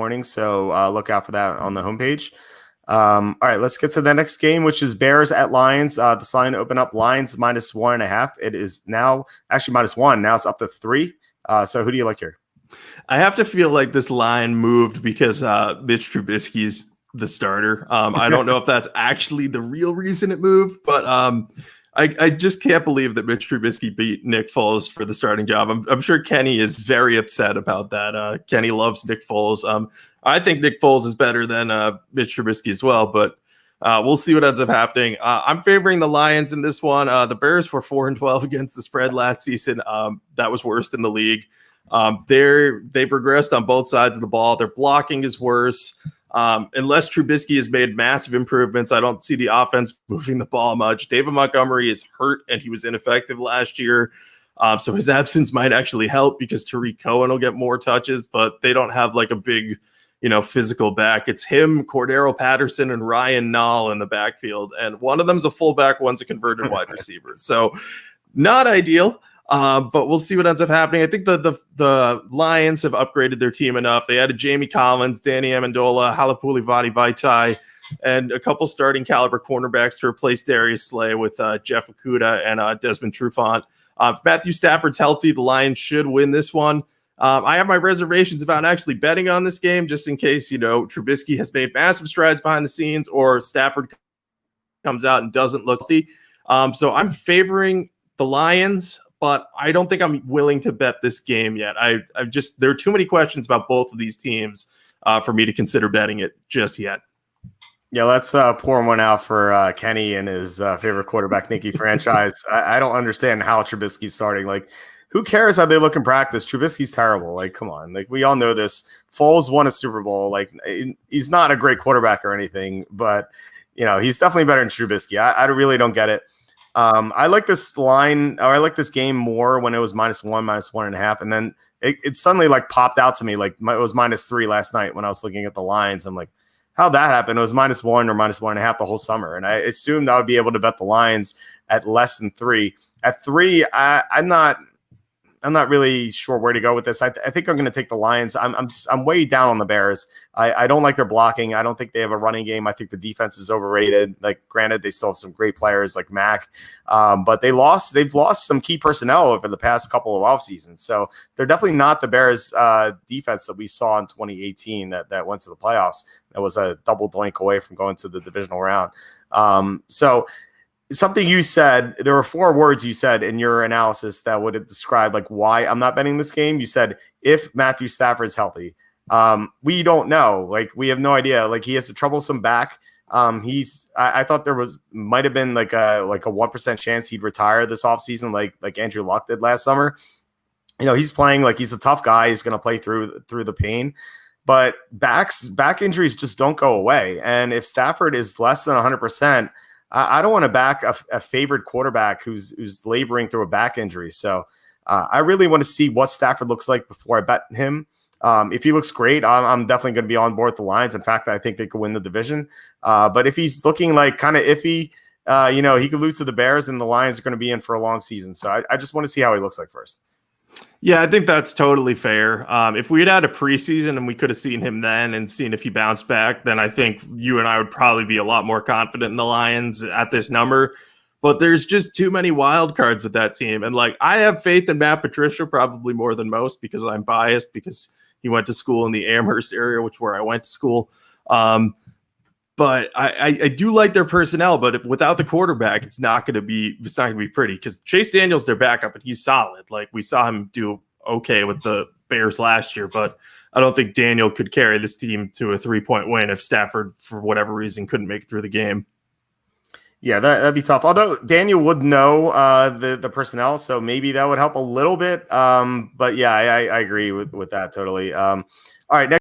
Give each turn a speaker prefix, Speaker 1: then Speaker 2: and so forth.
Speaker 1: morning, so look out for that on the homepage. All right, let's get to the next game, which is Bears at Lions. This line opened up Lions -1.5. It is now actually -1. Now it's up to 3. So who do you like here?
Speaker 2: I have to feel like this line moved because Mitch Trubisky's the starter. I don't know if that's actually the real reason it moved, but I just can't believe that Mitch Trubisky beat Nick Foles for the starting job. I'm sure Kenny is very upset about that. Kenny loves Nick Foles. I think Nick Foles is better than Mitch Trubisky as well, but we'll see what ends up happening. I'm favoring the Lions in this one. The Bears were 4-12 against the spread last season. That was worst in the league. They've regressed on both sides of the ball. Their blocking is worse. Unless Trubisky has made massive improvements, I don't see the offense moving the ball much. David Montgomery is hurt and he was ineffective last year. So his absence might actually help because Tariq Cohen will get more touches, but they don't have like a big, physical back. It's him, Cordero Patterson, and Ryan Nall in the backfield. And one of them's a fullback, one's a converted wide receiver. So not ideal. But we'll see what ends up happening. I think the Lions have upgraded their team enough. They added Jamie Collins, Danny Amendola, Halapoulivaati Vaitai, and a couple starting caliber cornerbacks to replace Darius Slay with Jeff Okudah and Desmond Trufant. If Matthew Stafford's healthy, the Lions should win this one. I have my reservations about actually betting on this game just in case, Trubisky has made massive strides behind the scenes or Stafford comes out and doesn't look healthy. So I'm favoring the Lions, but I don't think I'm willing to bet this game yet. There are too many questions about both of these teams for me to consider betting it just yet.
Speaker 1: Yeah, let's pour one out for Kenny and his favorite quarterback, Nicky franchise. I don't understand how Trubisky's starting. Like, who cares how they look in practice? Trubisky's terrible. Like, come on. Like, we all know this. Foles won a Super Bowl. Like, he's not a great quarterback or anything, but, he's definitely better than Trubisky. I really don't get it. I like this line, or I like this game more when it was -1, -1.5, and then it suddenly like popped out to me like it was -3 last night when I was looking at the lines. I'm like, how'd that happen? It was -1 or -1.5 the whole summer, and I assumed I would be able to bet the Lions at less than 3. At 3, I'm not really sure where to go with this. I think I'm going to take the Lions. I'm way down on the Bears. I don't like their blocking. I don't think they have a running game. I think the defense is overrated. Like, granted, they still have some great players like Mac, but they've lost some key personnel over the past couple of off seasons. So they're definitely not the Bears defense that we saw in 2018 that went to the playoffs. That was a double doink away from going to the divisional round. So something you said, there were 4 words you said in your analysis that would have described like why I'm not betting this game. You said, if Matthew Stafford is healthy. We don't know. Like, we have no idea. Like, he has a troublesome back. I thought there might have been like a 1% chance he'd retire this offseason, like Andrew Luck did last summer. He's playing like he's a tough guy. He's going to play through the pain. But back injuries just don't go away. And if Stafford is less than 100%, I don't want to back a favored quarterback who's laboring through a back injury. So I really want to see what Stafford looks like before I bet him. If he looks great, I'm definitely going to be on board with the Lions. In fact, I think they could win the division. But if he's looking like kind of iffy, he could lose to the Bears, and the Lions are going to be in for a long season. So I just want to see how he looks like first.
Speaker 2: Yeah, I think that's totally fair. If we had a preseason and we could have seen him then and seen if he bounced back, then I think you and I would probably be a lot more confident in the Lions at this number. But there's just too many wild cards with that team. And like, I have faith in Matt Patricia probably more than most because I'm biased because he went to school in the Amherst area, which where I went to school. But I do like their personnel, but without the quarterback, it's not going to be pretty because Chase Daniel's their backup and he's solid. Like, we saw him do okay with the Bears last year, but I don't think Daniel could carry this team to a 3-point win if Stafford, for whatever reason, couldn't make it through the game.
Speaker 1: Yeah, that'd be tough. Although Daniel would know the personnel, so maybe that would help a little bit. But yeah, I agree with that totally. All right, next.